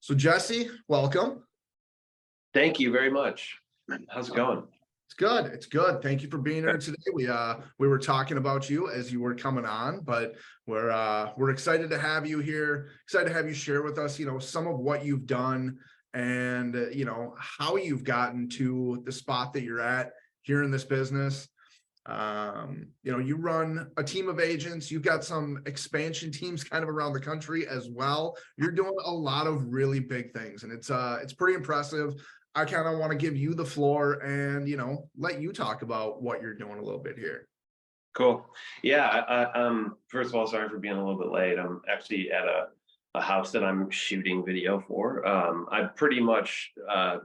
So Jesse, welcome. Thank you very much. How's it going? It's good. It's good. Thank you for being here today. We were talking about you as you were coming on, but we're excited to have you here. Excited to have you share with us, some of what you've done and how you've gotten to the spot that you're at here in this business. You run a team of agents. You've got some expansion teams kind of around the country as well. You're doing a lot of really big things, and it's pretty impressive. I kind of want to give you the floor and let you talk about what you're doing a little bit here. Cool. Yeah. First of all, sorry for being a little bit late. I'm actually at a house that I'm shooting video for. I pretty much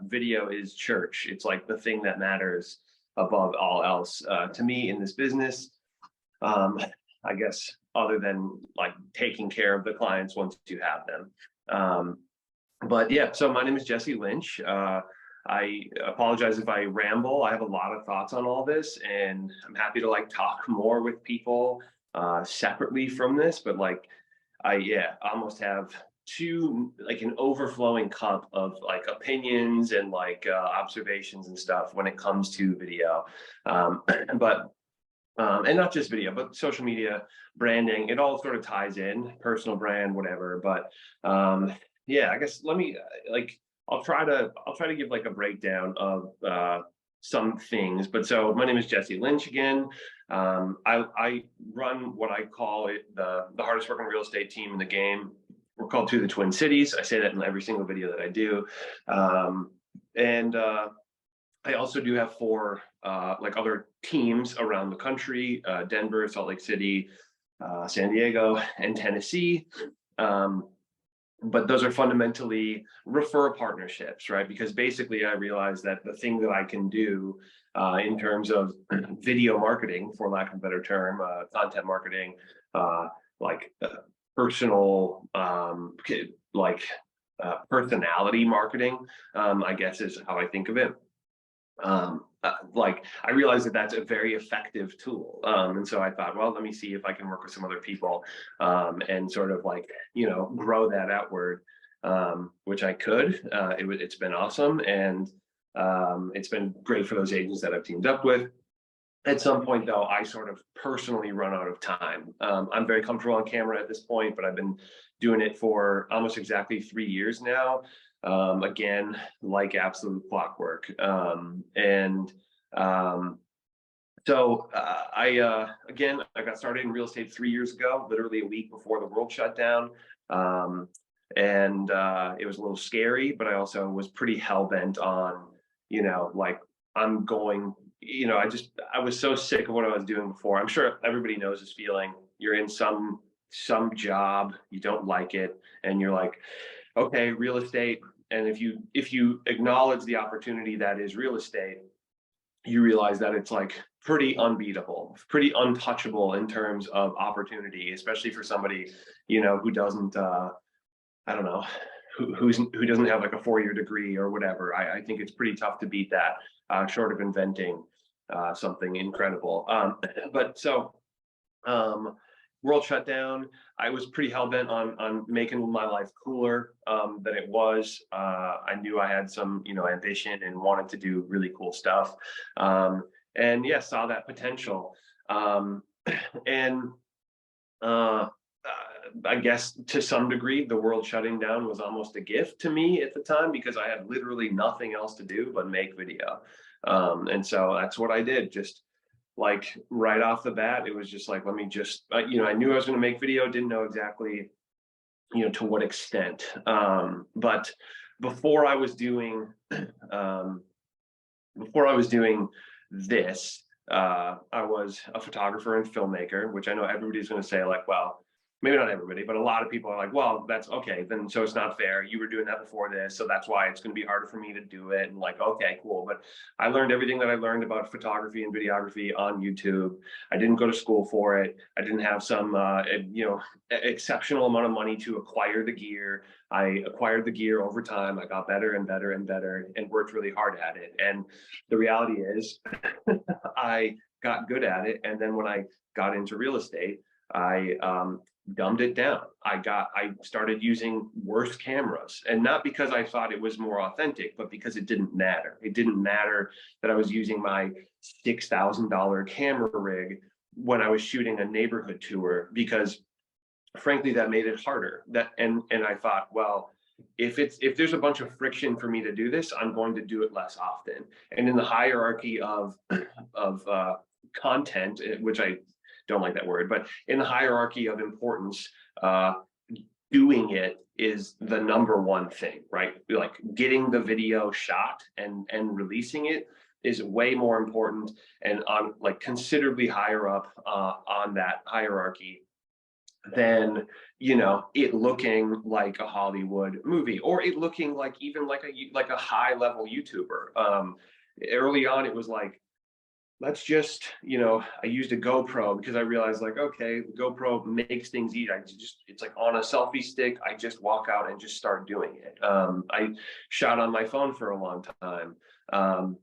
video is church. It's like the thing that matters above all else to me in this business. I guess other than like taking care of the clients once you have them. But yeah, so my name is Jesse Lynch. I apologize if I ramble. I have a lot of thoughts on all this, and I'm happy to talk more with people separately from this. But I almost have an overflowing cup of opinions and observations and stuff when it comes to video. But and not just video, but social media, branding, it all sort of ties in, personal brand, whatever. But yeah, I guess let me I'll try to give a breakdown of some things. But so my name is Jesse Lynch again. I run what I call it the hardest working real estate team in the game. We're called To the Twin Cities. I say that in every single video that I do. And I also do have four other teams around the country: Denver, Salt Lake City, San Diego, and Tennessee. But those are fundamentally refer partnerships, right? Because basically I realized that the thing that I can do in terms of video marketing, for lack of a better term, content marketing, personal, personality marketing, I guess is how I think of it. I realized that that's a very effective tool. And so I thought, well, let me see if I can work with some other people and sort of grow that outward, which I could. It's been awesome. And it's been great for those agents that I've teamed up with. At some point, though, I sort of personally run out of time. I'm very comfortable on camera at this point, but I've been doing it for almost exactly 3 years now. Again, like absolute clockwork. So I got started in real estate 3 years ago, literally a week before the world shut down. It was a little scary, but I also was pretty hell-bent on, I'm going, I was so sick of what I was doing before. I'm sure everybody knows this feeling. You're in some job, you don't like it, and you're like, okay, real estate. And if you acknowledge the opportunity that is real estate, you realize that it's pretty unbeatable, pretty untouchable in terms of opportunity, especially for somebody, who doesn't, I don't know, who doesn't have a 4-year degree or whatever. I think it's pretty tough to beat that, short of inventing something incredible. World shut down. I was pretty hell-bent on making my life cooler than it was. I knew I had some, ambition and wanted to do really cool stuff. Saw that potential. I guess to some degree, the world shutting down was almost a gift to me at the time because I had literally nothing else to do but make video. And so that's what I did. Just right off the bat, it was just let me just, I knew I was going to make video, didn't know exactly, to what extent. But before I was doing this, I was a photographer and filmmaker, which I know everybody's going to say well, maybe not everybody, but a lot of people are well, that's okay. Then, so it's not fair. You were doing that before this. So that's why it's going to be harder for me to do it. And okay, cool. But I learned everything that I learned about photography and videography on YouTube. I didn't go to school for it. I didn't have some, exceptional amount of money to acquire the gear. I acquired the gear over time. I got better and better and better and worked really hard at it. And the reality is I got good at it. And then when I got into real estate, I dumbed it down. I started using worse cameras, and not because I thought it was more authentic, but because it didn't matter. It didn't matter that I was using my $6,000 camera rig when I was shooting a neighborhood tour, because frankly, that made it harder. And I thought, well, if there's a bunch of friction for me to do this, I'm going to do it less often. And in the hierarchy of content, which I don't like that word, but in the hierarchy of importance, doing it is the number one thing, right? Like getting the video shot and releasing it is way more important, and on like considerably higher up on that hierarchy than, you know, it looking like a Hollywood movie, or it looking like even like a high level YouTuber. Early on, it was like, let's just, you know, I used a GoPro because I realized like, okay, the GoPro makes things easy. It's like on a selfie stick. I just walk out and just start doing it. I shot on my phone for a long time.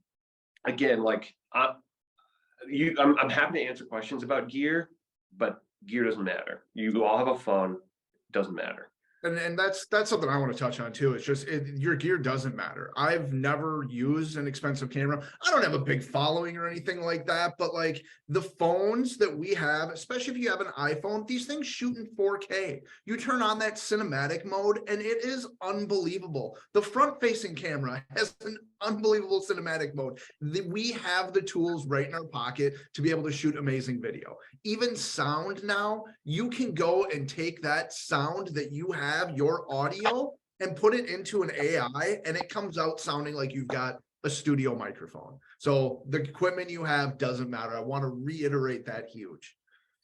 Again, like I'm happy to answer questions about gear, but gear doesn't matter. You all have a phone, it doesn't matter. And that's something I want to touch on too. It's just your gear doesn't matter. I've never used an expensive camera. I don't have a big following or anything like that, but like the phones that we have, especially if you have an iPhone, these things shoot in 4K. You turn on that cinematic mode and it is unbelievable. The front facing camera has an unbelievable cinematic mode. We have the tools right in our pocket to be able to shoot amazing video. Even sound now, you can go and take that sound that you have, your audio, and put it into an AI, and it comes out sounding like you've got a studio microphone. So the equipment you have doesn't matter. I want to reiterate that huge.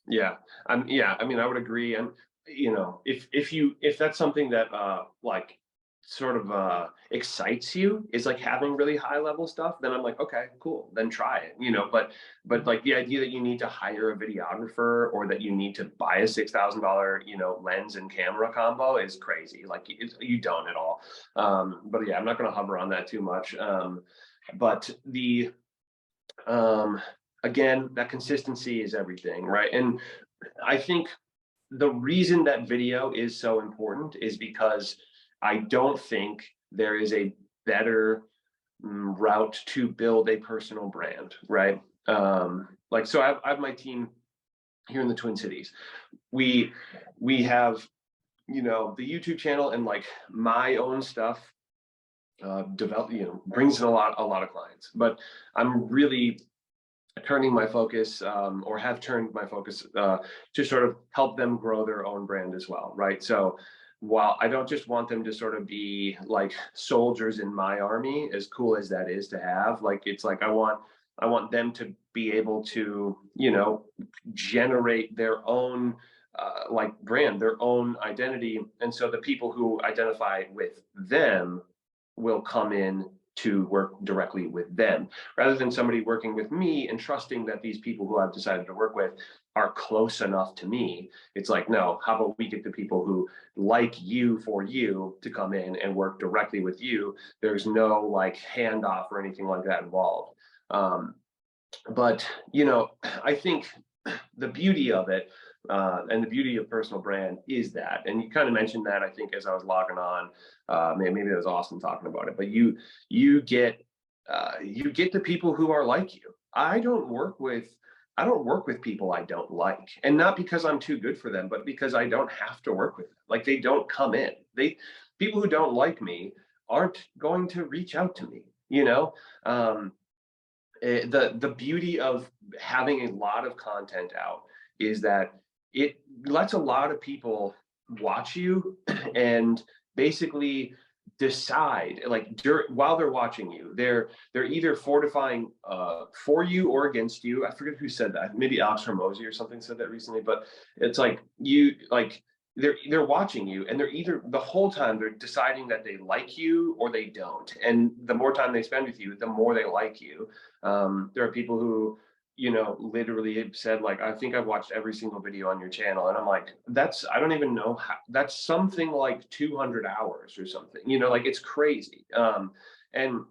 Yeah. Yeah, I mean, I would agree. And you know, if that's something that like sort of excites you, is like having really high level stuff, then I'm like, okay, cool, then try it, you know. But like the idea that you need to hire a videographer or that you need to buy a $6,000, you know, lens and camera combo is crazy. Like you don't at all. But yeah, I'm not going to hover on that too much. But the again, that consistency is everything, right? And I think the reason that video is so important is because I don't think there is a better route to build a personal brand, right? Like, so I have my team here in the Twin Cities. We have, you know, the YouTube channel and like my own stuff develop, you know, brings in a lot of clients. But I'm really turning my focus or have turned my focus to sort of help them grow their own brand as well, right? So while I don't just want them to sort of be like soldiers in my army, as cool as that is to have, like it's like I want them to be able to, you know, generate their own like brand, their own identity. And so the people who identify with them will come in to work directly with them, rather than somebody working with me and trusting that these people who I've decided to work with are close enough to me. It's like, no, how about we get the people who like you for you to come in and work directly with you? There's no like handoff or anything like that involved. But, you know, I think the beauty of it and the beauty of personal brand is that, and you kind of mentioned that, I think, as I was logging on, maybe that was Austin talking about it, but you get the people who are like you. I don't work with people I don't like, and not because I'm too good for them, but because I don't have to work with them. Like, they don't come in. People who don't like me aren't going to reach out to me, you know. The beauty of having a lot of content out is that it lets a lot of people watch you and basically decide, like, while they're watching you, they're either fortifying for you or against you. I forget who said that, maybe Alex Hormozy or something said that recently, but it's like they're watching you, and they're either, the whole time, they're deciding that they like you or they don't. And the more time they spend with you, the more they like you. There are people who, you know, literally have said, like, I think I've watched every single video on your channel. And I'm like, I don't even know how, that's something like 200 hours or something, you know, like, it's crazy. And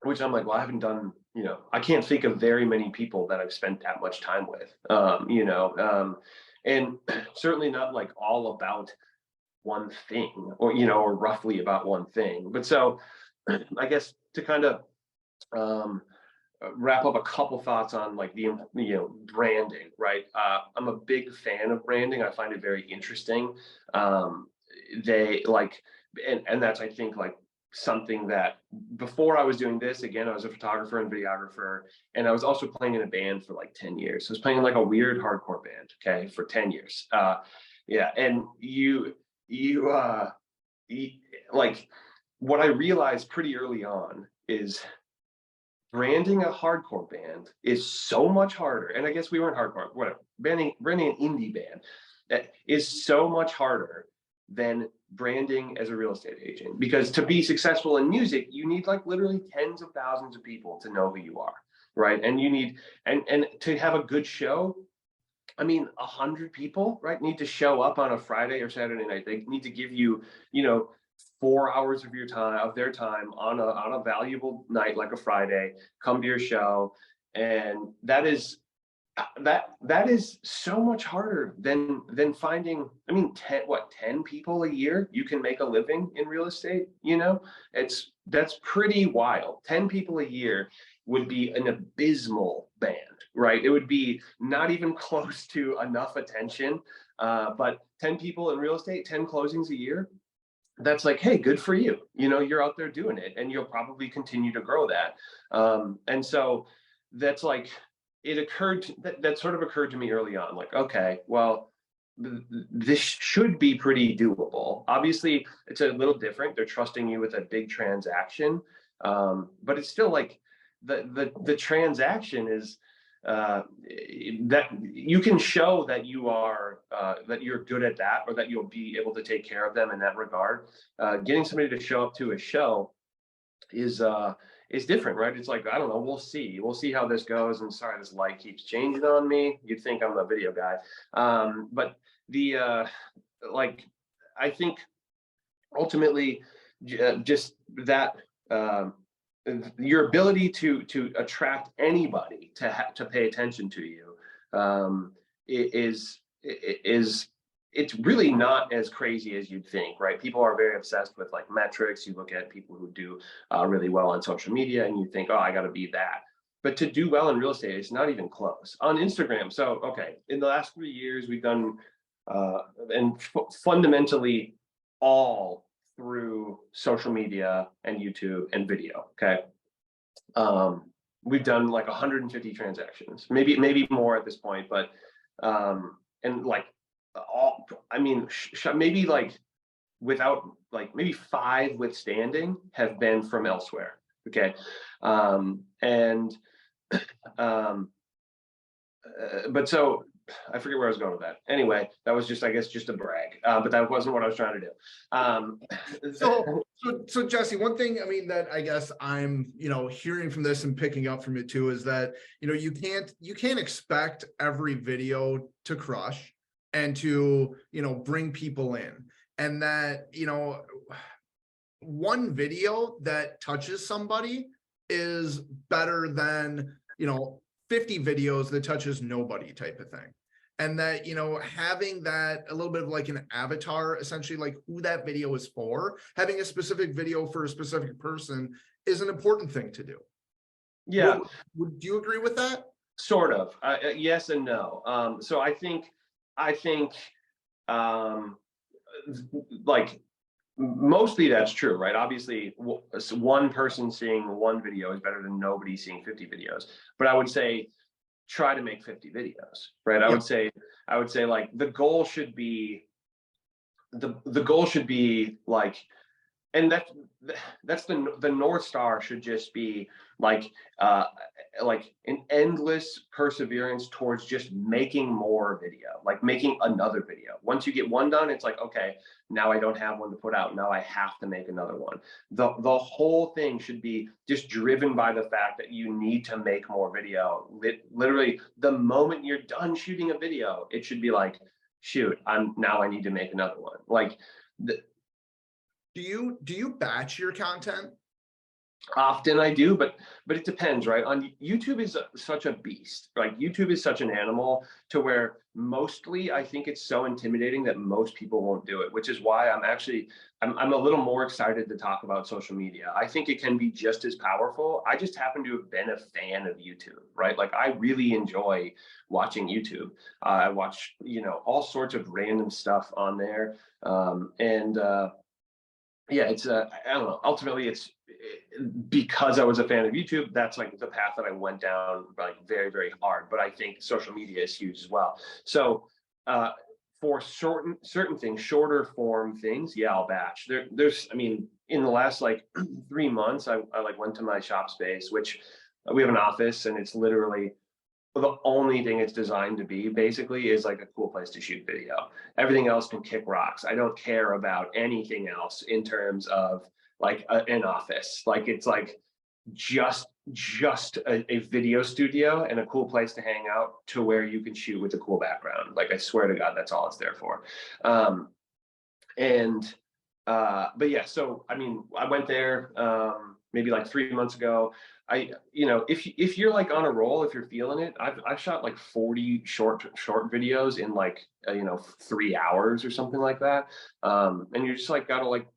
which I'm like, well, I haven't done, you know, I can't think of very many people that I've spent that much time with, you know. and certainly not like all about one thing, or or roughly about one thing. But so I guess to kind of um, wrap up a couple thoughts on like the branding, right? I'm a big fan of branding. I find it very interesting. Um, they like, and that's, I think, like something that before I was doing this, again, I was a photographer and videographer, and I was also playing in a band for like 10 years. So I was playing in like a weird hardcore band, okay, for 10 years. Yeah, and you like, what I realized pretty early on is branding a hardcore band is so much harder. And I guess we weren't hardcore, whatever. Branding an indie band that is so much harder than branding as a real estate agent. Because to be successful in music, you need like literally tens of thousands of people to know who you are, right? And you need, and to have a good show, I mean, 100 people, right, need to show up on a Friday or Saturday night. They need to give you, 4 hours of their time on a valuable night like a Friday. Come to your show, and that is so much harder than finding. I mean, 10 people a year you can make a living in real estate. That's pretty wild. 10 people a year would be an abysmal band, right? It would be not even close to enough attention. But 10 people in real estate, 10 closings a year, that's like, hey, good for you. You're out there doing it, and you'll probably continue to grow that. And so that's like, that sort of occurred to me early on, like, okay, well, this should be pretty doable. Obviously, it's a little different. They're trusting you with a big transaction, but it's still like the transaction is that you can show that you're good at that, or that you'll be able to take care of them in that regard. Getting somebody to show up to a show is different, right? It's like, I don't know, we'll see how this goes. And sorry, this light keeps changing on me. You'd think I'm a video guy. But like, I think ultimately, just that, your ability to attract anybody to pay attention to you, is it's really not as crazy as you'd think, right? People are very obsessed with like metrics. You look at people who do really well on social media, and you think, oh, I got to be that. But to do well in real estate, it's not even close. On Instagram, so okay, in the last 3 years, we've done fundamentally all through social media and YouTube and video. Okay, we've done like 150 transactions, maybe more at this point, but and like, I mean, maybe like, without like, maybe 5 withstanding have been from elsewhere. Okay, and but so I forget where I was going with that. Anyway, that was just, I guess, just a brag, but that wasn't what I was trying to do. So Jesse, one thing, I mean, that I guess I'm, hearing from this and picking up from it too, is that, you can't expect every video to crush and to, bring people in, and that, one video that touches somebody is better than, 50 videos that touches nobody, type of thing. And that, having that a little bit of like an avatar, essentially, like who that video is for, having a specific video for a specific person is an important thing to do. Yeah. Would you agree with that? Sort of. Yes and no. So I think, like, mostly that's true, right? Obviously, one person seeing one video is better than nobody seeing 50 videos. But I would say, try to make 50 videos, right? I would say like, the goal should be like, and that's the North Star should just be like an endless perseverance towards just making more video, like making another video. Once you get one done, it's like, okay, now I don't have one to put out. Now I have to make another one. The whole thing should be just driven by the fact that you need to make more video. Literally, the moment you're done shooting a video, it should be like, shoot, I need to make another one. Like, Do you batch your content? Often I do, but it depends, right? On YouTube is such a beast. Like YouTube is such an animal to where mostly I think it's so intimidating that most people won't do it, which is why I'm a little more excited to talk about social media. I think it can be just as powerful. I just happen to have been a fan of YouTube, right? Like I really enjoy watching YouTube. I watch, all sorts of random stuff on there. And yeah, it's I don't know. Ultimately, it's because I was a fan of YouTube. That's like the path that I went down, like very, very hard. But I think social media is huge as well. So uh, for certain things, shorter form things, yeah, I'll batch. I mean, in the last like 3 months, I like went to my shop space, which we have an office, and it's literally the only thing it's designed to be basically is like a cool place to shoot video. Everything else can kick rocks. I don't care about anything else in terms of like an office. Like it's like just a video studio and a cool place to hang out to where you can shoot with a cool background. Like I swear to God, that's all it's there for. And but yeah, so I mean, I went there maybe like 3 months ago. If you're like on a roll, if you're feeling it, I've shot like 40 short videos in like 3 hours or something like that. And you just like gotta like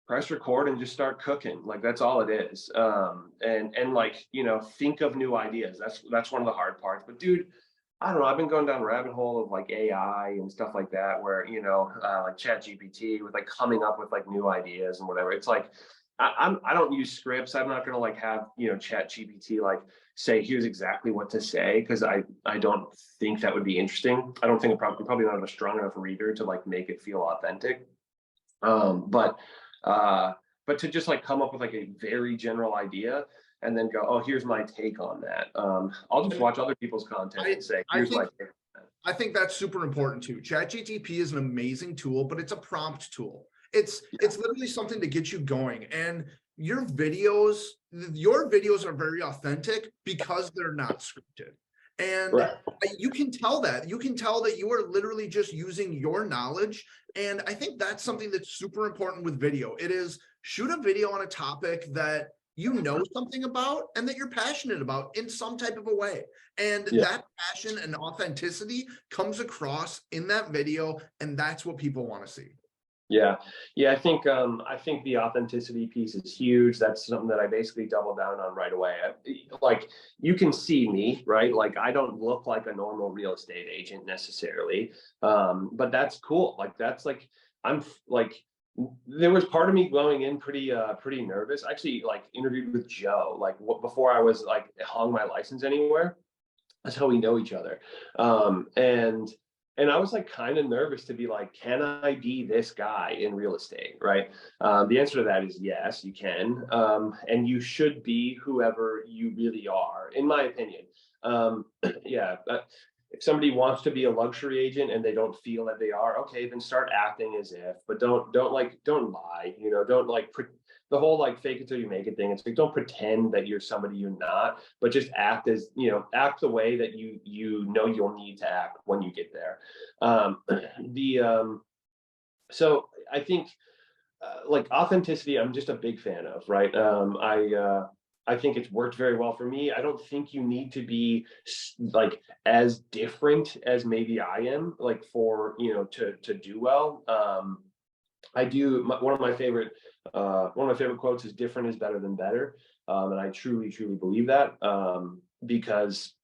press record and just start cooking. Like that's all it is. And like think of new ideas. That's one of the hard parts. But dude, I don't know. I've been going down a rabbit hole of like AI and stuff like that, where like Chat GPT with like coming up with like new ideas and whatever. It's like I don't use scripts. I'm not gonna like have Chat GPT like say here's exactly what to say, because I don't think that would be interesting. I don't think I'm probably not a strong enough reader to like make it feel authentic. But to just like come up with like a very general idea and then go, oh, here's my take on that. I'll just watch other people's content and say, I here's my think take on that. I think that's super important too. ChatGTP is an amazing tool, but it's a prompt tool. It's literally something to get you going. And your videos are very authentic because they're not scripted. And Right. you can tell that. You can tell that you are literally just using your knowledge. And I think that's something that's super important with video. It is shoot a video on a topic that you know something about and that you're passionate about in some type of a way. And Yeah. that passion and authenticity comes across in that video, and that's what people want to see. Yeah. Yeah. I think the authenticity piece is huge. That's something that I basically double down on right away. Like you can see me, right? Like I don't look like a normal real estate agent necessarily. But that's cool. Like that's like like there was part of me going in pretty nervous. I actually like interviewed with Joe like before I was like hung my license anywhere. That's how we know each other. And I was like kind of nervous to be like, can I be this guy in real estate, right? The answer to that is yes, you can, and you should be whoever you really are, in my opinion. Yeah, if somebody wants to be a luxury agent and they don't feel that they are, okay, then start acting as if, but don't lie, don't like the whole like fake it till you make it thing. It's like don't pretend that you're somebody you're not, but just act as act the way that you'll need to act when you get there. The So I think like authenticity, I'm just a big fan of, right? I think it's worked very well for me. I don't think you need to be like as different as maybe I am, like for to do well. I do. One of my favorite quotes is "Different is better than better," and I truly, truly believe that because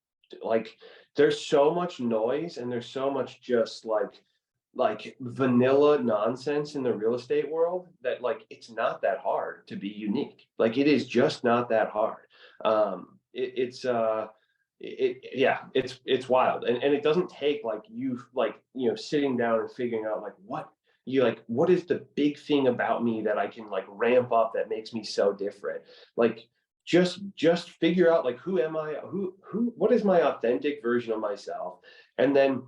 like there's so much noise and there's so much just like vanilla nonsense in the real estate world that like it's not that hard to be unique. Like it is just not that hard. Yeah, it's wild, and it doesn't take like sitting down and figuring out like what is the big thing about me that I can like ramp up that makes me so different. Like just figure out like who am I, what is my authentic version of myself, and then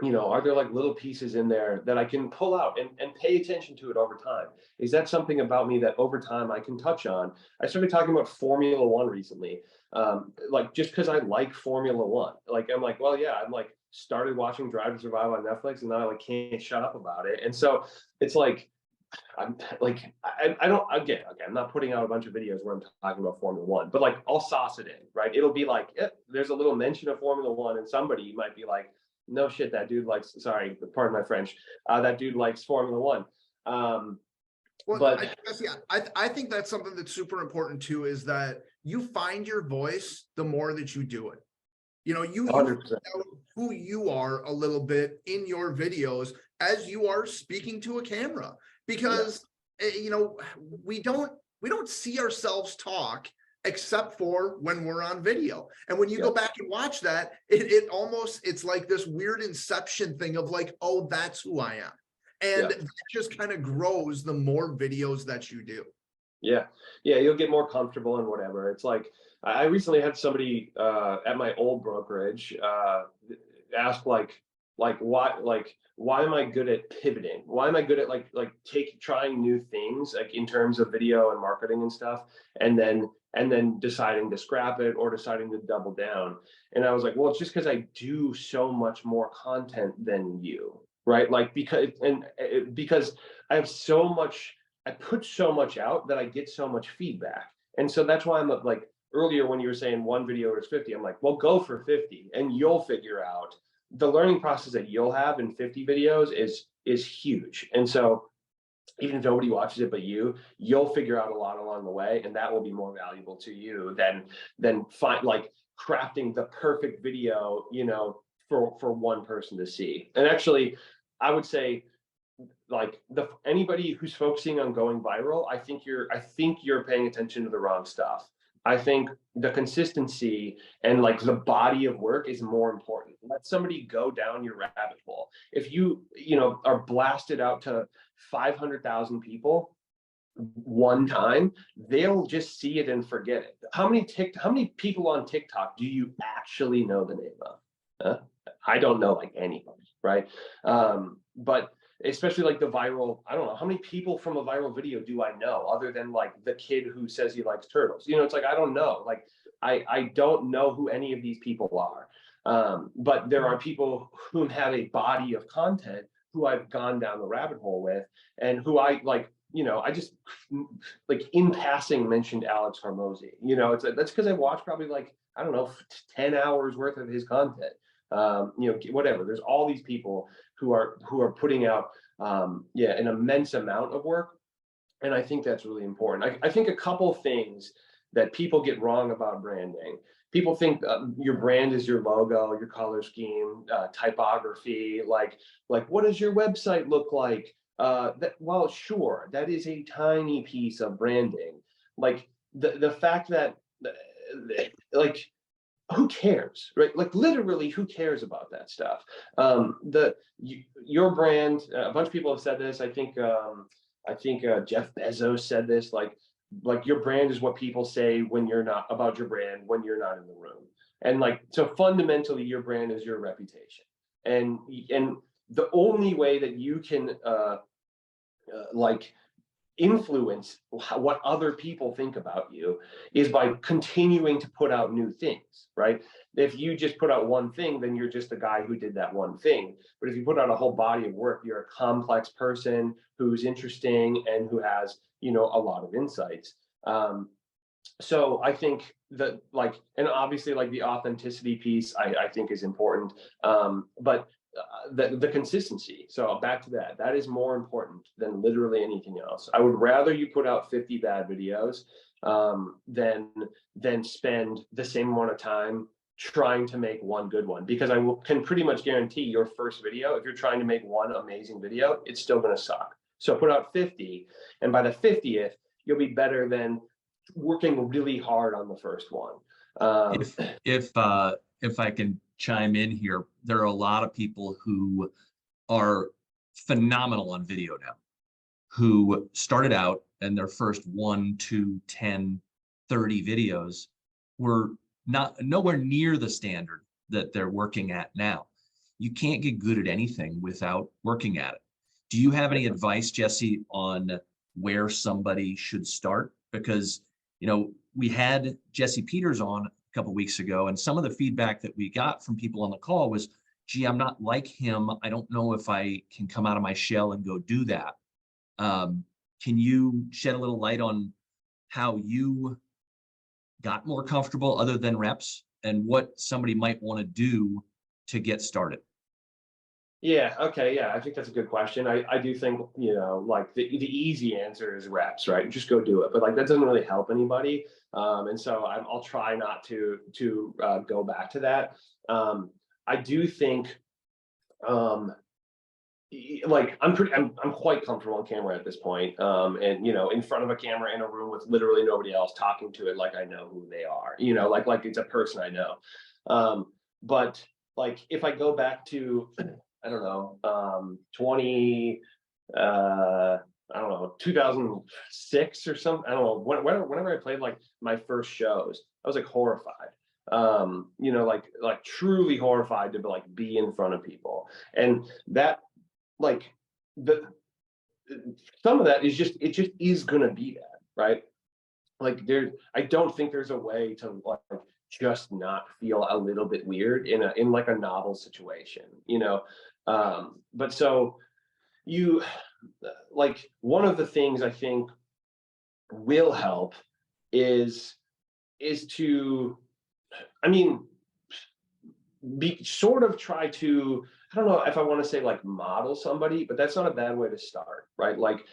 are there like little pieces in there that I can pull out and pay attention to it over time? Is that something about me that over time I can touch on? I started talking about Formula One recently, like just because I like Formula One. Like I'm like, well, yeah, I'm like started watching Drive to Survive on Netflix, and now I like can't shut up about it. And so it's like I'm like, I don't, again, okay, I'm not putting out a bunch of videos where I'm talking about Formula One, but like I'll sauce it in, right? It'll be like, there's a little mention of Formula One, and somebody might be like, no shit, that dude likes, sorry, pardon my French, that dude likes Formula One. Well, But I guess, yeah, I think that's something that's super important too, is that you find your voice the more that you do it. You know, you find 100%. out who you are a little bit in your videos as you are speaking to a camera, because you know, we don't see ourselves talk except for when we're on video. And when you go back and watch that, it almost, it's like this weird inception thing of like, oh, that's who I am. And that just kind of grows the more videos that you do. Yeah, you'll get more comfortable and whatever. It's like I recently had somebody at my old brokerage ask why am I good at pivoting? Why am I good at trying new things like in terms of video and marketing and stuff, and then deciding to scrap it or deciding to double down. And I was like, well, it's just because I do so much more content than you, right? Like because I have so much. I put so much out that I get so much feedback. And so that's why I'm like, earlier when you were saying one video is 50, I'm like, well, go for 50 and you'll figure out the learning process that you'll have in 50 videos is huge. And so even if nobody watches it but you'll figure out a lot along the way, and that will be more valuable to you than crafting the perfect video, you know, for one person to see. And actually, I would say, like anybody who's focusing on going viral, I think you're paying attention to the wrong stuff. I think the consistency and like the body of work is more important. Let somebody go down your rabbit hole. If you know, are blasted out to 500,000 people one time, they'll just see it and forget it. How many people on TikTok do you actually know the name of? I don't know like anybody, right? But especially like the viral, I don't know how many people from a viral video do I know other than like the kid who says he likes turtles. You know, it's like, I don't know. Like I don't know who any of these people are. But there are people who have a body of content who I've gone down the rabbit hole with, and who I like, you know, I just like in passing mentioned Alex Hormozy. You know, it's like, that's because I watched probably like, I don't know, 10 hours worth of his content. You know, whatever. There's all these people who are putting out an immense amount of work, and I think that's really important. I think a couple things that people get wrong about branding. People think your brand is your logo, your color scheme, typography. Like what does your website look like? Well, sure, that is a tiny piece of branding. Like the fact that like, who cares, right? Like literally, who cares about that stuff? Your brand. A bunch of people have said this. I think Jeff Bezos said this. Like your brand is what people say when you're not about your brand when you're not in the room. And like so, fundamentally, your brand is your reputation. And the only way that you can like influence what other people think about you is by continuing to put out new things, right? If you just put out one thing, then you're just the guy who did that one thing. But if you put out a whole body of work, you're a complex person who's interesting and who has, you know, a lot of insights. So I think that like, and obviously like the authenticity piece I think is important, but the consistency. So back to that is more important than literally anything else. I would rather you put out 50 bad videos than spend the same amount of time trying to make one good one, because can pretty much guarantee your first video, if you're trying to make one amazing video, it's still going to suck. So put out 50, and by the 50th, you'll be better than working really hard on the first one. If I can chime in here, there are a lot of people who are phenomenal on video now, who started out and their first 1, 2, 10, 30 videos were nowhere near the standard that they're working at now. You can't get good at anything without working at it. Do you have any advice, Jesse, on where somebody should start? Because, you know, we had Jesse Peters on a couple of weeks ago, and some of the feedback that we got from people on the call was, gee, I'm not like him. I don't know if I can come out of my shell and go do that. Can you shed a little light on how you got more comfortable other than reps and what somebody might want to do to get started? Yeah. Okay. Yeah. I think that's a good question. I do think, like the easy answer is reps, right? Just go do it. But like, that doesn't really help anybody. And so I'll try not to go back to that. I do think, like I'm quite comfortable on camera at this point. And in front of a camera in a room with literally nobody else talking to it, like I know who they are, like it's a person I know. But like if I go back to I don't know, 2006 or something. I don't know. Whenever I played like my first shows, I was like horrified. Like truly horrified to be in front of people, and that like the some of that is it just is gonna be that, right? Like I don't think there's a way to like just not feel a little bit weird in like a novel situation, but so you like one of the things I think will help is to, I mean, sort of try to, I don't know if I want to say like model somebody, but that's not a bad way to start, right? Like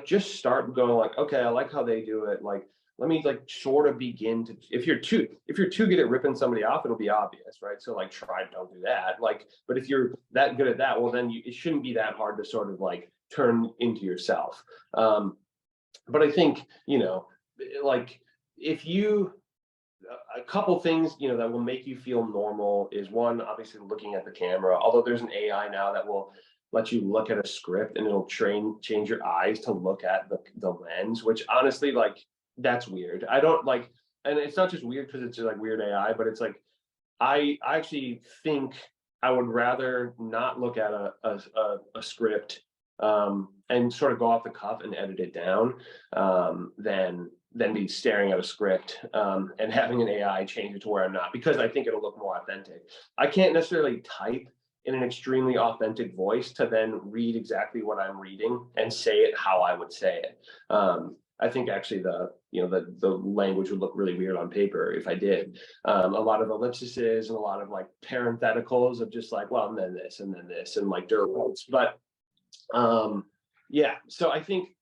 just start going like, okay, I like how they do it. Like, let me like sort of begin to, if you're too good at ripping somebody off, it'll be obvious, right? So like don't do that. Like, but if you're that good at that, well then it shouldn't be that hard to sort of like turn into yourself. But I think, like if you, a couple things, that will make you feel normal is one, obviously looking at the camera, although there's an AI now that will let you look at a script and it'll change your eyes to look at the lens, which honestly, like, that's weird. I don't like, and it's not just weird because it's just like weird AI, but it's like, I actually think I would rather not look at a script and sort of go off the cuff and edit it down than be staring at a script and having an AI change it to where I'm not, because I think it'll look more authentic. I can't necessarily type in an extremely authentic voice to then read exactly what I'm reading and say it how I would say it. I think actually the language would look really weird on paper if I did. A lot of ellipses and a lot of like parentheticals of just like, well, and then this and like dirt quotes. But yeah, so I think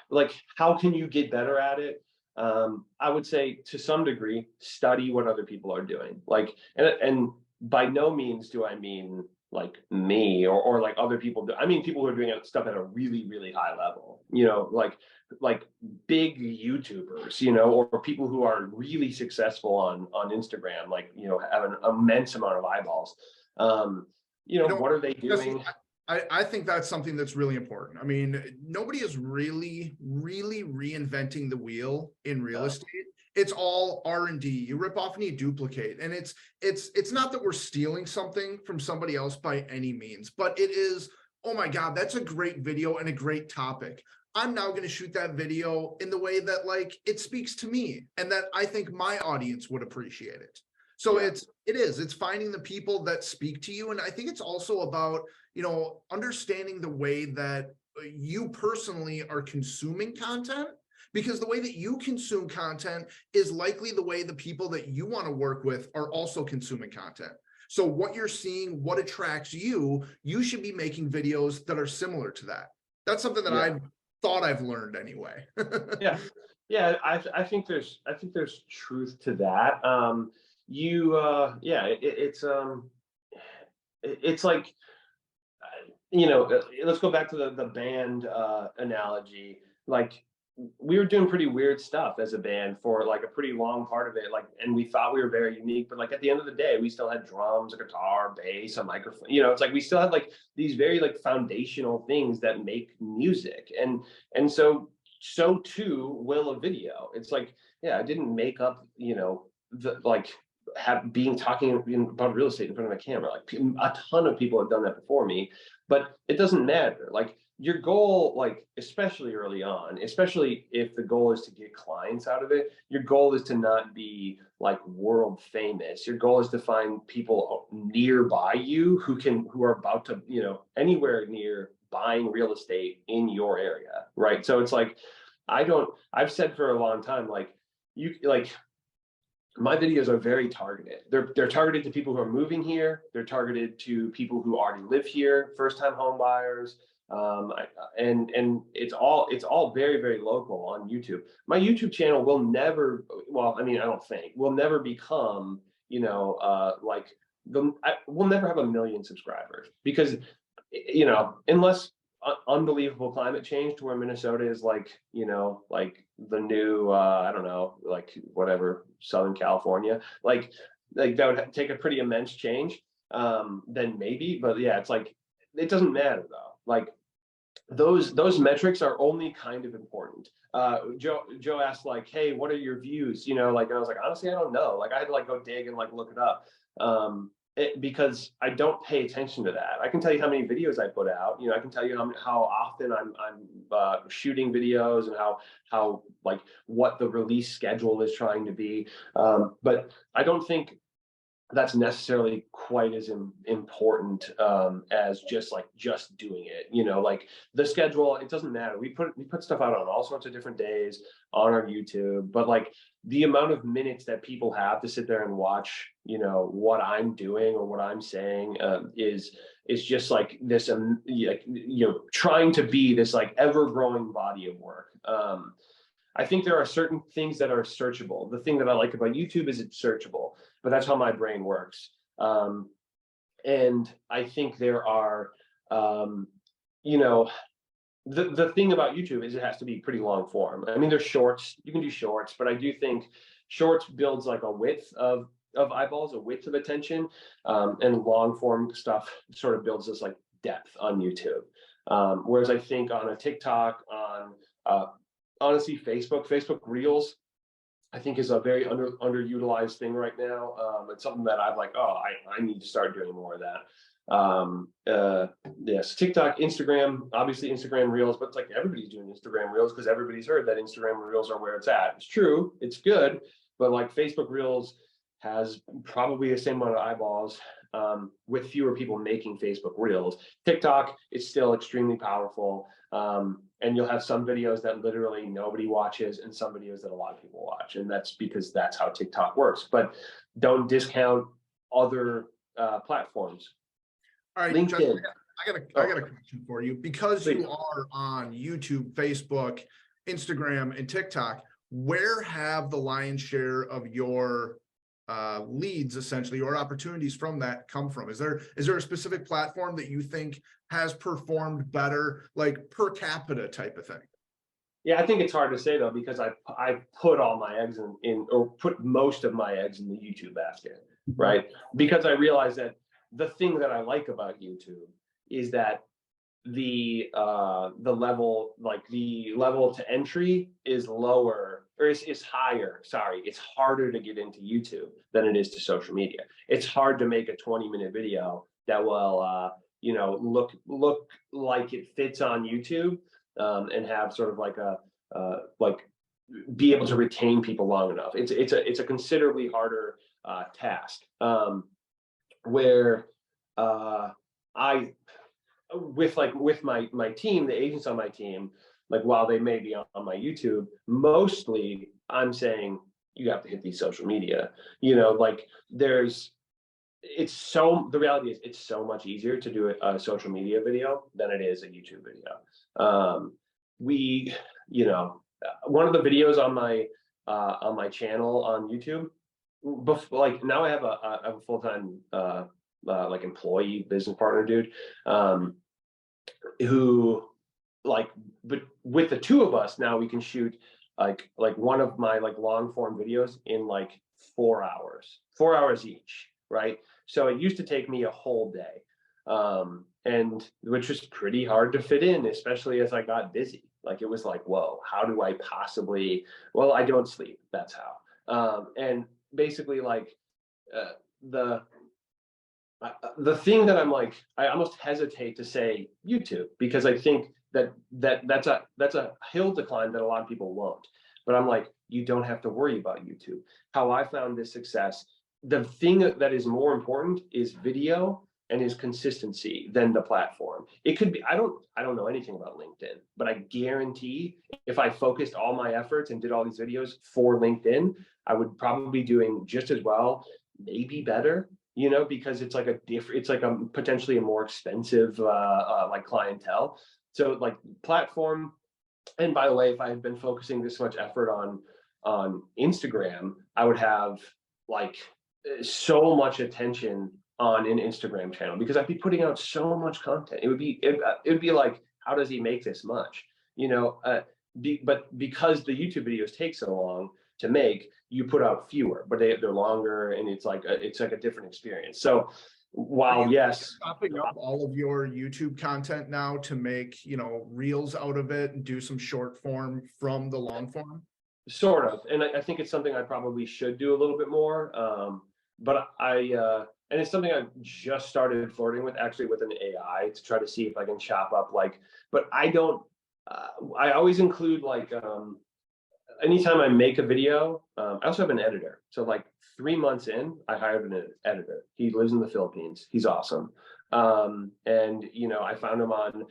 like how can you get better at it? I would say to some degree, study what other people are doing. Like, and by no means do I mean like me or like other people do. I mean people who are doing stuff at a really, really high level, like big YouTubers, or people who are really successful on Instagram, like, have an immense amount of eyeballs. What are they doing? I think that's something that's really important. I mean, nobody is really, really reinventing the wheel in real estate. It's all R&D. You rip off and you duplicate. And it's not that we're stealing something from somebody else by any means, but it is, oh my God, that's a great video and a great topic. I'm now going to shoot that video in the way that like it speaks to me and that I think my audience would appreciate it. So yeah. It's finding the people that speak to you. And I think it's also about, understanding the way that you personally are consuming content, because the way that you consume content is likely the way the people that you want to work with are also consuming content. So what you're seeing, what attracts you, you should be making videos that are similar to that. That's something that I've thought I've learned anyway. Yeah. I think there's truth to that. It's like, let's go back to the band analogy. Like we were doing pretty weird stuff as a band for like a pretty long part of it. Like, and we thought we were very unique, but like at the end of the day, we still had drums, a guitar, bass, a microphone, it's like we still had like these very like foundational things that make music. And so too will a video. It's like, yeah, I didn't make up, talking about real estate in front of a camera. Like a ton of people have done that before me, but it doesn't matter. Like your goal, like especially early on, especially if the goal is to get clients out of it, your goal is to not be like world famous. Your goal is to find people nearby you who are about to, anywhere near buying real estate in your area, right? So it's like, I've said for a long time, like, my videos are very targeted. They're targeted to people who are moving here. They're targeted to people who already live here, first-time home buyers. And it's all very, very local on YouTube. My YouTube channel will never, well, I mean, I don't think will never become, like we'll never have 1 million subscribers, because, unless unbelievable climate change to where Minnesota is like, like the new, I don't know, like whatever, Southern California, like that would take a pretty immense change. Then maybe, but yeah, it's like, it doesn't matter though. Like those metrics are only kind of important. Joe asked like, hey, what are your views? Like, and I was like, honestly, I don't know. Like I had to like go dig and like look it up. Because I don't pay attention to that. I can tell you how many videos I put out. I can tell you how often I'm shooting videos, and how like what the release schedule is trying to be. But I don't think that's necessarily quite as important as just doing it. Like the schedule, it doesn't matter. We put stuff out on all sorts of different days on our YouTube, but like the amount of minutes that people have to sit there and watch, what I'm doing or what I'm saying is just like this, trying to be this like ever-growing body of work. I think there are certain things that are searchable. The thing that I like about YouTube is it's searchable, but that's how my brain works. And I think there are, the thing about YouTube is it has to be pretty long form. I mean, there's shorts, you can do shorts, but I do think shorts builds like a width of eyeballs, a width of attention, and long form stuff sort of builds this like depth on YouTube. Whereas I think on a TikTok, on honestly, Facebook Reels, I think is a very underutilized thing right now. It's something that I've like, I need to start doing more of that. Yes, TikTok, Instagram, obviously Instagram Reels, but it's like everybody's doing Instagram Reels because everybody's heard that Instagram Reels are where it's at. It's true, it's good, but like Facebook Reels has probably the same amount of eyeballs with fewer people making Facebook Reels. TikTok is still extremely powerful. And you'll have some videos that literally nobody watches and some videos that a lot of people watch. And that's because that's how TikTok works. But don't discount other platforms. All right, LinkedIn. Justin, I got a question for you. Because Please. you are on YouTube, Facebook, Instagram, and TikTok, where have the lion's share of your leads, essentially, or opportunities from that come from? Is there a specific platform that you think has performed better, like per capita type of thing? Yeah, I think it's hard to say though, because I put all my eggs in or put most of my eggs in the YouTube basket, right? Because I realize that the thing that I like about YouTube is that the level to entry is lower, or is higher. Sorry, it's harder to get into YouTube than it is to social media. It's hard to make a 20-minute video that will look like it fits on YouTube, and have sort of like be able to retain people long enough. It's a considerably harder task. Where I with my team, the agents on my team, like while they may be on my YouTube, mostly I'm saying you have to hit these social media. The reality is it's so much easier to do a social media video than it is a YouTube video. One of the videos on my channel on YouTube, like now I have a full-time like employee business partner dude, who but with the two of us now we can shoot like one of my like long form videos in like 4 hours each, right? So it used to take me a whole day, and which was pretty hard to fit in, especially as I got busy. Like it was like, whoa, how do I possibly, well, I don't sleep, that's how. And basically like the thing that I'm like, I almost hesitate to say YouTube, because I think that's a hill to climb that a lot of people won't. But I'm like, you don't have to worry about YouTube. How I found this success, the thing that is more important is video and his consistency than the platform. It could be, I don't know anything about LinkedIn, but I guarantee if I focused all my efforts and did all these videos for LinkedIn, I would probably be doing just as well, maybe better, because it's like it's like a potentially a more expensive like clientele. So like platform, and by the way, if I had been focusing this much effort on Instagram, I would have like so much attention on an Instagram channel because I'd be putting out so much content. It would be like, how does he make this much? But because the YouTube videos take so long to make, you put out fewer, but they're longer, and it's like a different experience. So while yes, chopping up all of your YouTube content now to make, reels out of it and do some short form from the long form. Sort of, and I think it's something I probably should do a little bit more. But and it's something I've just started flirting with, actually, with an AI to try to see if I can chop up but I don't. I always include anytime I make a video. I also have an editor, so 3 months in, I hired an editor. He lives in the Philippines. He's awesome, and I found him on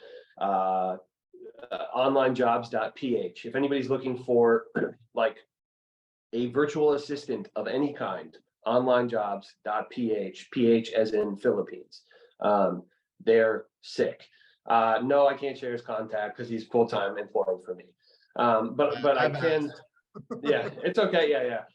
onlinejobs.ph. If anybody's looking for a virtual assistant of any kind, onlinejobs.ph, ph as in Philippines. They're sick. No, I can't share his contact because he's full-time employed for me. But I can, yeah, it's okay. Yeah.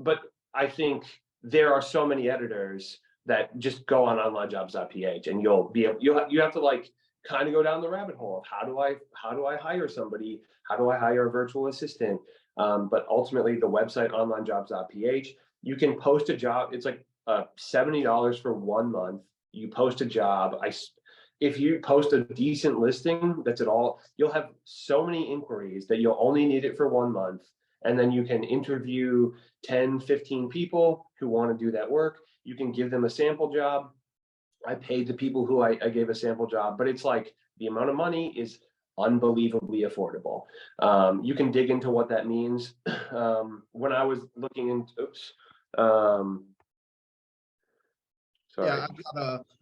But I think there are so many editors that just go on onlinejobs.ph, and you have to kind of go down the rabbit hole of how do I hire somebody? How do I hire a virtual assistant? But ultimately, the website onlinejobs.ph, you can post a job. It's like $70 for 1 month. You post a job. If you post a decent listing, that's it all. You'll have so many inquiries that you'll only need it for 1 month. And then you can interview 10, 15 people who want to do that work. You can give them a sample job. I paid the people who I gave a sample job, but it's the amount of money is unbelievably affordable. You can dig into what that means. When I was looking into, sorry. Yeah,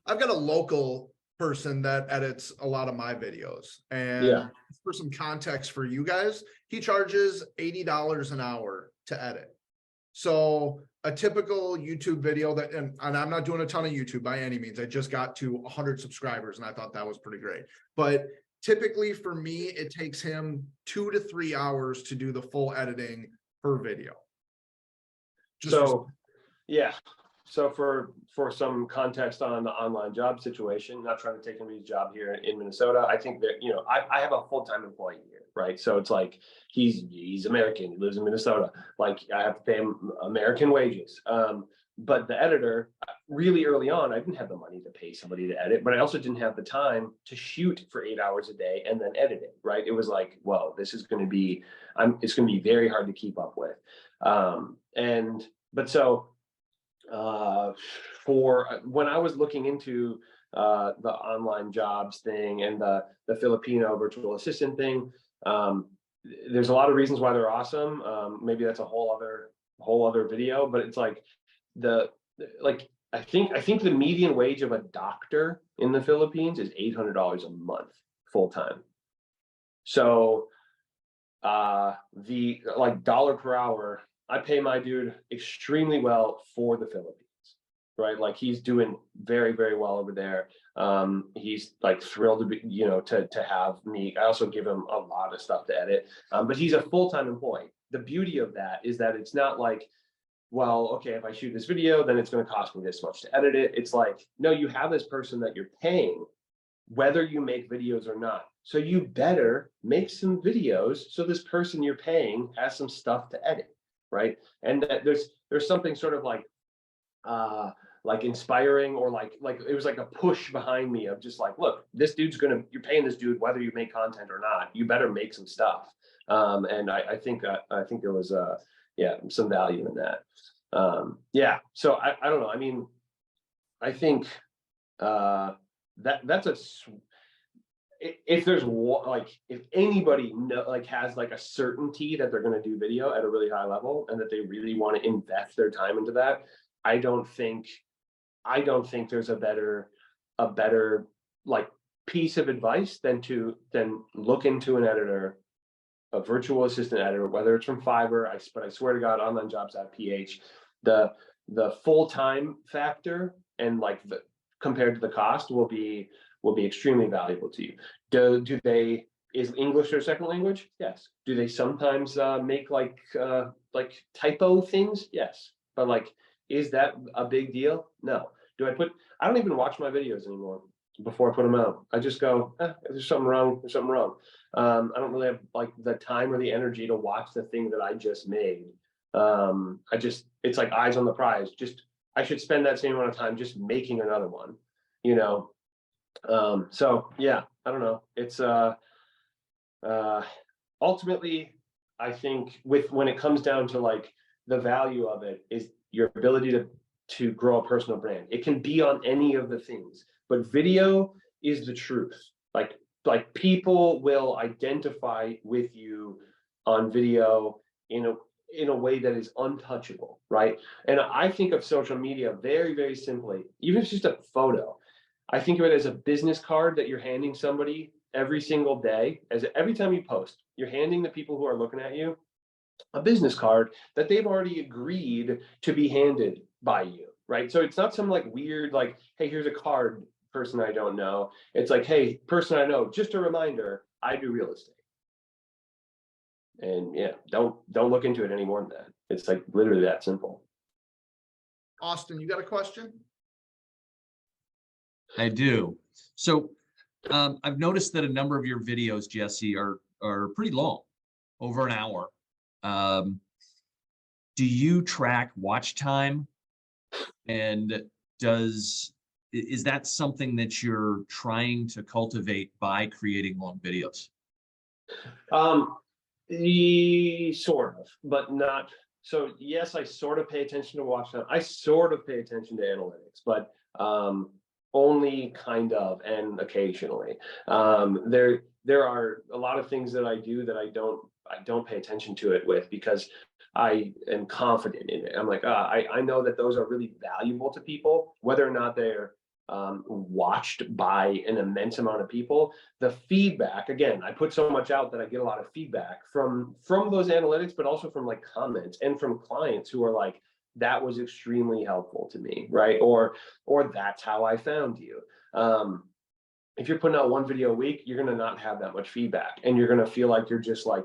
I've got a local person that edits a lot of my videos, and for some context for you guys, he charges $80 an hour to edit. So a typical YouTube video and I'm not doing a ton of YouTube by any means. I just got to 100 subscribers and I thought that was pretty great. But typically for me, it takes him 2 to 3 hours to do the full editing per video. So for some context on the online job situation, not trying to take anybody's job here in Minnesota, I think that, I have a full-time employee here, right? So it's he's American, he lives in Minnesota. I have to pay him American wages. But the editor, really early on, I didn't have the money to pay somebody to edit, but I also didn't have the time to shoot for 8 hours a day and then edit it, right? It was whoa, this is going to be, it's going to be very hard to keep up with. For when I was looking into the online jobs thing and the Filipino virtual assistant thing, there's a lot of reasons why they're awesome. Maybe that's a whole other video, but it's I think the median wage of a doctor in the Philippines is $800 a month full time. So the dollar per hour, I pay my dude extremely well for the Philippines, right? He's doing very, very well over there. He's thrilled to be, to have me. I also give him a lot of stuff to edit, but he's a full-time employee. The beauty of that is that it's not well, okay, if I shoot this video, then it's going to cost me this much to edit it. It's no, you have this person that you're paying, whether you make videos or not. So you better make some videos so this person you're paying has some stuff to edit. Right. And that there's something sort of inspiring, or it was a push behind me of just look, this dude's you're paying this dude whether you make content or not, you better make some stuff. And I think there was some value in that. So I don't know. I mean, I think that's if there's if anybody has a certainty that they're going to do video at a really high level and that they really want to invest their time into that, I don't think I don't think there's a better like piece of advice than look into an editor, a virtual assistant editor, whether it's from Fiverr, but I swear to God, onlinejobs.ph, the full-time factor and like compared to the cost will be extremely valuable to you. Do they, is English their second language? Yes. Do they sometimes make like typo things? Yes. But like, is that a big deal? No. I don't even watch my videos anymore before I put them out. I just go, if there's something wrong, there's something wrong. I don't really have like the time or the energy to watch the thing that I just made. It's like eyes on the prize. I should spend that same amount of time just making another one, you know? So yeah, I don't know. It's, ultimately, I think when it comes down to like the value of it is your ability to grow a personal brand. It can be on any of the things, but video is the truth. Like people will identify with you on video in a way that is untouchable, right? And I think of social media very, very simply, even if it's just a photo. I think of it as a business card that you're handing somebody every single day. Every time you post, you're handing the people who are looking at you a business card that they've already agreed to be handed by you, right? So it's not some like weird, like, hey, here's a card, person I don't know. It's like, hey, person I know, just a reminder, I do real estate. And yeah, don't look into it any more than that. It's like literally that simple. Austin, you got a question? I do. So I've noticed that a number of your videos, Jesse, are pretty long, over an hour. Do you track watch time? And is that something that you're trying to cultivate by creating long videos? Sort of, but not. So yes, I sort of pay attention to watch time. I sort of pay attention to analytics, but only kind of and occasionally. There are a lot of things that I do that I don't pay attention to it with because I am confident in it. I'm like, I know that those are really valuable to people, whether or not they're watched by an immense amount of people. The feedback, again, I put so much out that I get a lot of feedback from those analytics, but also from like comments and from clients who are like, that was extremely helpful to me, right? Or that's how I found you. If you're putting out one video a week, you're going to not have that much feedback, and you're going to feel like you're just like,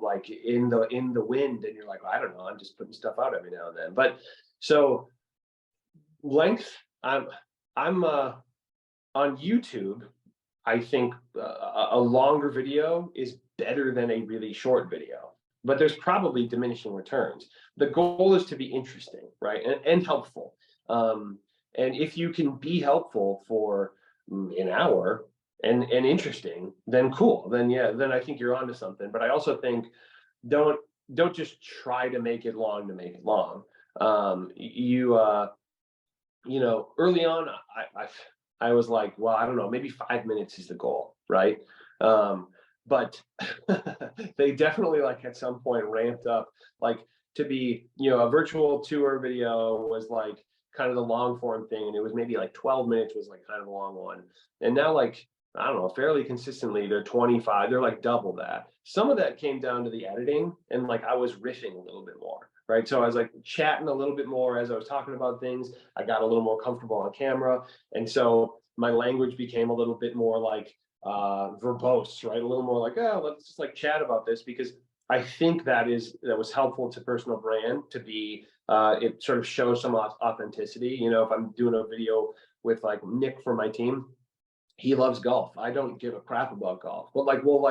like in the wind, and you're like, I don't know, I'm just putting stuff out every now and then. But so length, I'm on YouTube. I think a longer video is better than a really short video, but there's probably diminishing returns. The goal is to be interesting, right? And helpful. And if you can be helpful for an hour and interesting, then cool. Then yeah, then I think you're onto something. But I also think don't just try to make it long to make it long. Early on, I was like, well, I don't know, maybe 5 minutes is the goal, right? But they definitely like at some point ramped up, like to be, a virtual tour video was like kind of the long form thing. And it was maybe like 12 minutes was like kind of a long one. And now like, I don't know, fairly consistently, they're 25, they're like double that. Some of that came down to the editing and like I was riffing a little bit more, right? So I was like chatting a little bit more as I was talking about things. I got a little more comfortable on camera. And so my language became a little bit more like verbose, right? A little more like, let's just like chat about this, because I think that was helpful to personal brand to be, it sort of shows some authenticity. If I'm doing a video with like Nick from my team, he loves golf. I don't give a crap about golf, but like we'll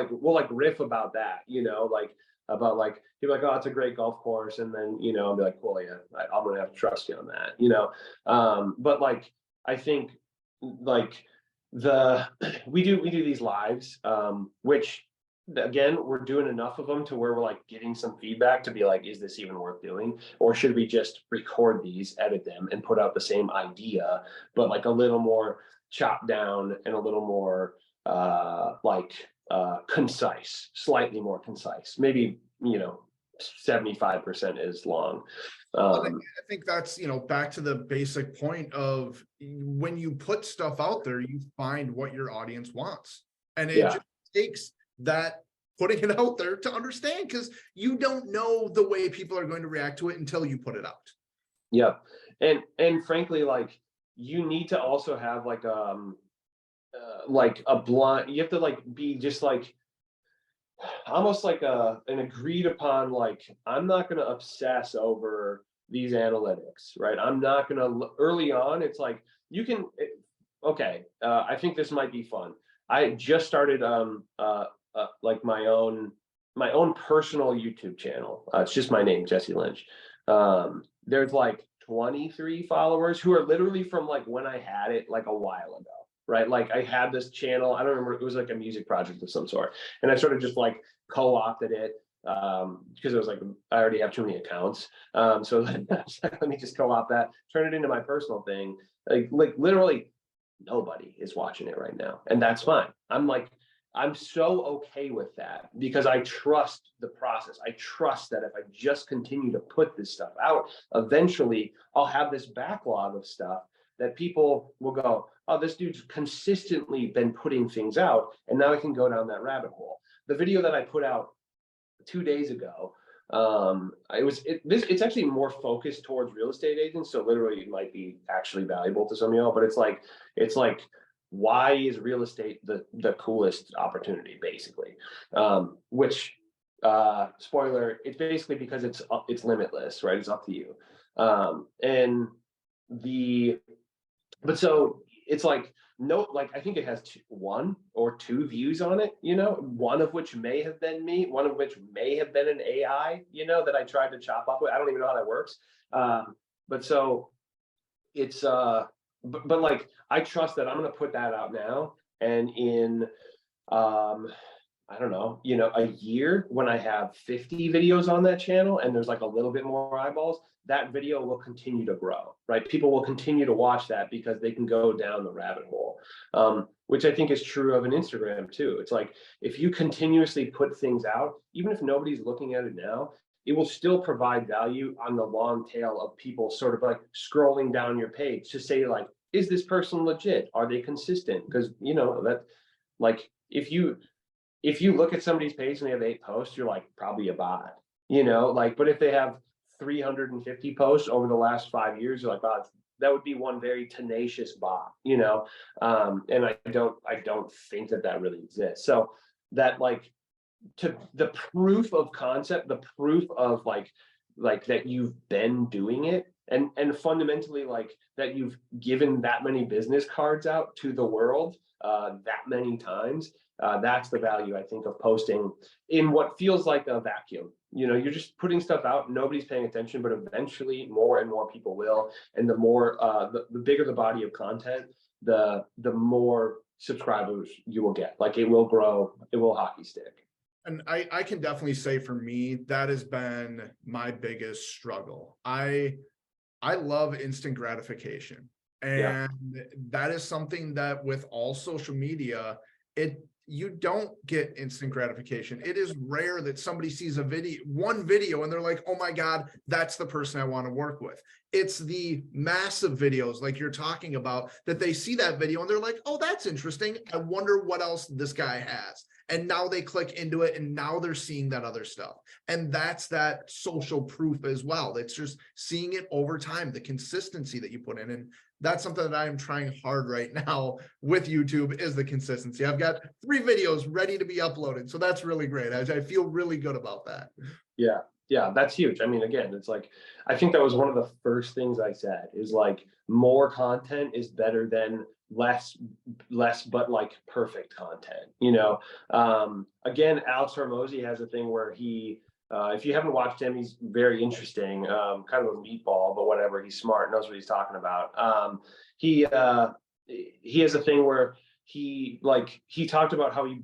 riff about that, about like he'll be like, oh, it's a great golf course, and then I'll be like, well, yeah, I'm gonna have to trust you on that, but like I think like we do these lives, which again, we're doing enough of them to where we're like getting some feedback to be like, is this even worth doing, or should we just record these, edit them, and put out the same idea but like a little more chopped down and a little more concise, slightly more concise, maybe 75% as long. I think that's, back to the basic point of when you put stuff out there, you find what your audience wants. And it Yeah. just takes that putting it out there to understand, because you don't know the way people are going to react to it until you put it out. Yeah. And frankly, like, you need to also have like a blind, you have to like be just like almost like an agreed upon, like, I'm not going to obsess over these analytics, right? I'm not going to, early on, it's like, you can, okay, I think this might be fun. I just started like my own personal YouTube channel. It's just my name, Jesse Lynch. There's like 23 followers who are literally from like when I had it like a while ago, right? Like, I had this channel, I don't remember, it was like a music project of some sort. And I sort of just like co-opted it because it was like, I already have too many accounts. So let me just co-opt that, turn it into my personal thing. Like literally nobody is watching it right now. And that's fine. I'm so okay with that, because I trust the process. I trust that if I just continue to put this stuff out, eventually I'll have this backlog of stuff that people will go, oh, this dude's consistently been putting things out, and now I can go down that rabbit hole. The video that I put out 2 days ago, it's actually more focused towards real estate agents, so literally it might be actually valuable to some of y'all, but it's like why is real estate the coolest opportunity, basically, which spoiler, it's basically because it's limitless, right? It's up to you. But so it's like, no, like, I think it has 1 or 2 views on it, one of which may have been me, one of which may have been an AI, that I tried to chop up with. I don't even know how that works. But so it's, but like, I trust that I'm going to put that out now. And in, I don't know, a year, when I have 50 videos on that channel and there's like a little bit more eyeballs, that video will continue to grow, right? People will continue to watch that because they can go down the rabbit hole, which I think is true of an Instagram too. It's like, if you continuously put things out, even if nobody's looking at it now, it will still provide value on the long tail of people sort of like scrolling down your page to say, like, is this person legit? Are they consistent? Because, that, like, if you look at somebody's page and they have 8 posts, you're like, probably a bot, like, but if they have 350 posts over the last 5 years, you're like, oh, that would be one very tenacious bot, and I don't think that really exists. So that, like, to the proof of concept, the proof of like that you've been doing it, and fundamentally, like, that you've given that many business cards out to the world that many times, that's the value, I think, of posting in what feels like a vacuum. You're just putting stuff out, nobody's paying attention, but eventually more and more people will. And the more, the bigger the body of content, the more subscribers you will get. Like, it will grow, it will hockey stick. And I can definitely say, for me, that has been my biggest struggle. I love instant gratification. And that is something that with all social media, you don't get instant gratification. It is rare that somebody sees one video and they're like, oh my God, that's the person I want to work with. It's the massive videos like you're talking about, that they see that video and they're like, oh, that's interesting. I wonder what else this guy has. And now they click into it, and now they're seeing that other stuff. And that's that social proof as well. It's just seeing it over time, the consistency that you put in. And that's something that I am trying hard right now with YouTube, is the consistency. I've got 3 videos ready to be uploaded. So that's really great. I feel really good about that. Yeah. Yeah, that's huge. I mean, again, it's like, I think that was one of the first things I said, is like, more content is better than less, but like perfect content, again, Alex Hormozy has a thing where he, if you haven't watched him, he's very interesting, kind of a meatball, but whatever, he's smart, knows what he's talking about. He has a thing where he talked about how he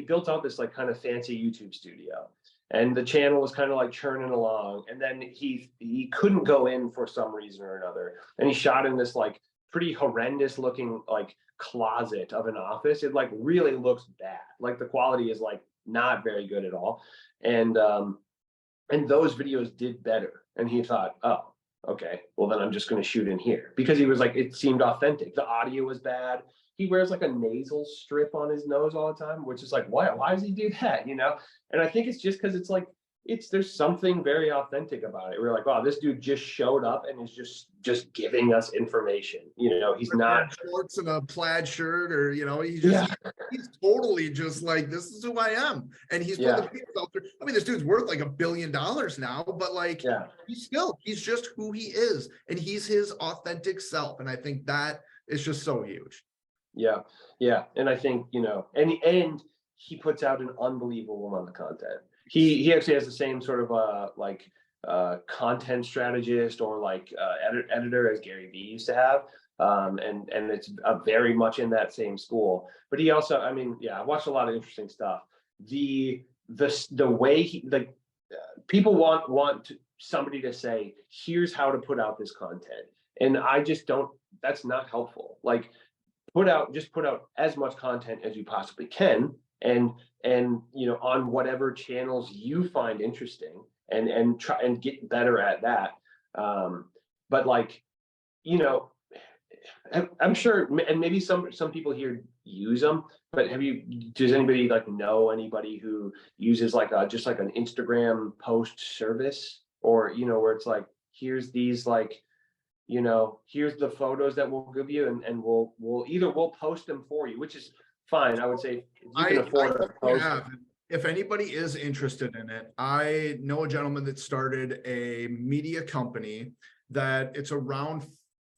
built out this like kind of fancy YouTube studio, and the channel was kind of like churning along, and then he couldn't go in for some reason or another, and he shot in this like pretty horrendous looking like closet of an office. It like really looks bad. Like, the quality is like not very good at all. And And those videos did better. And he thought, oh, okay, well then I'm just going to shoot in here, because he was like, it seemed authentic. The audio was bad. He wears like a nasal strip on his nose all the time, which is like, why does he do that? And I think it's just because it's like, there's something very authentic about it. We're like, wow, this dude just showed up and is just giving us information. He's not shorts and a plaid shirt, or yeah. he's totally just like, this is who I am. And he's putting the people out there. I mean, this dude's worth like $1 billion now, but like, he's just who he is, and he's his authentic self. And I think that is just so huge. Yeah. And I think, and he puts out an unbelievable amount of content. He actually has the same sort of content strategist or editor as Gary Vee used to have. And it's very much in that same school. But he also, I watched a lot of interesting stuff. The way people want somebody to say, here's how to put out this content. And I just don't, that's not helpful. Like, put out as much content as you possibly can, and on whatever channels you find interesting, and try and get better at that. But I'm sure, and maybe some people here use them, but does anybody know anybody who uses just like an Instagram post service, or where it's like, here's these here's the photos that we'll give you, and we'll post them for you, which is fine. I would say you can afford to post them. If anybody is interested in it, I know a gentleman that started a media company that it's around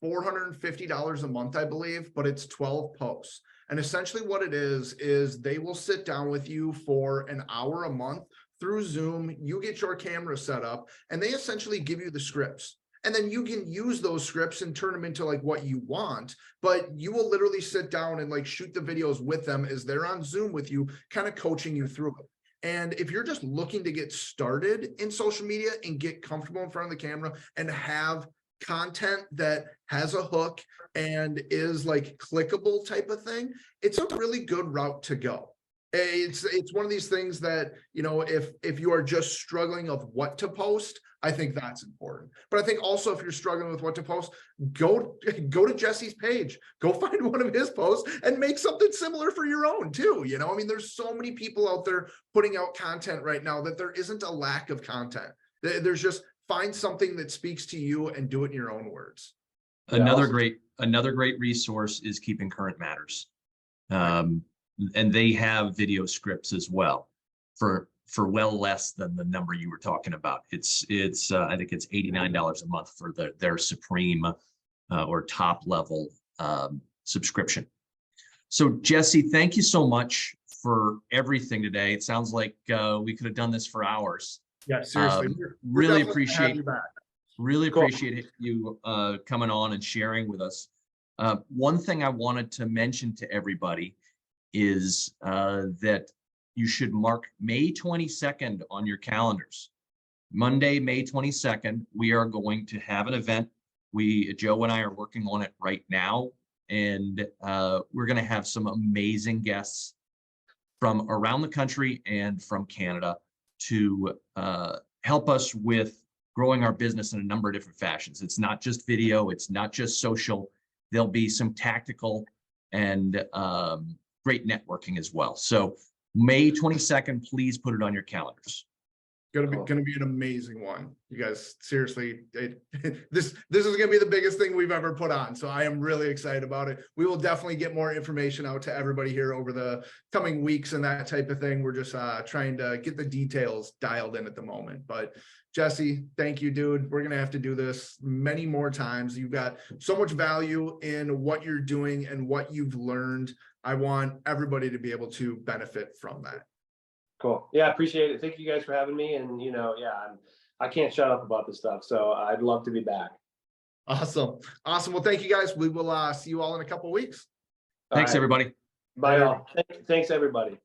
$450 a month, I believe, but it's 12 posts. And essentially what it is they will sit down with you for an hour a month through Zoom. You get your camera set up, and they essentially give you the scripts. And then you can use those scripts and turn them into what you want, but you will literally sit down and shoot the videos with them as they're on Zoom with you, kind of coaching you through it. And if you're just looking to get started in social media and get comfortable in front of the camera and have content that has a hook and is clickable type of thing, it's a really good route to go. It's one of these things that, if you are just struggling of what to post, I think that's important. But I think also, if you're struggling with what to post, go to Jesse's page, go find one of his posts and make something similar for your own too. There's so many people out there putting out content right now that there isn't a lack of content. There's just, find something that speaks to you and do it in your own words. Another great resource is Keeping Current Matters. And they have video scripts as well for well less than the number you were talking about. It's I think it's $89 a month for their supreme or top level subscription. So Jesse, thank you so much for everything today. It sounds like we could have done this for hours. Yeah, seriously. Really appreciate you coming on and sharing with us. One thing I wanted to mention to everybody is that you should mark May 22nd on your calendars. Monday, May 22nd, we are going to have an event. Joe and I are working on it right now, and we're going to have some amazing guests from around the country and from Canada to help us with growing our business in a number of different fashions. It's not just video, it's not just social. There'll be some tactical and great networking as well. So May 22nd, please put it on your calendars. Gonna be an amazing one. You guys, seriously, this is gonna be the biggest thing we've ever put on. So I am really excited about it. We will definitely get more information out to everybody here over the coming weeks and that type of thing. We're just trying to get the details dialed in at the moment. But Jesse, thank you, dude. We're gonna have to do this many more times. You've got so much value in what you're doing and what you've learned. I want everybody to be able to benefit from that. Cool. Yeah, I appreciate it. Thank you guys for having me. And I can't shut up about this stuff. So I'd love to be back. Awesome. Well, thank you guys. We will see you all in a couple of weeks. Thanks, everybody. Bye all. Thanks everybody.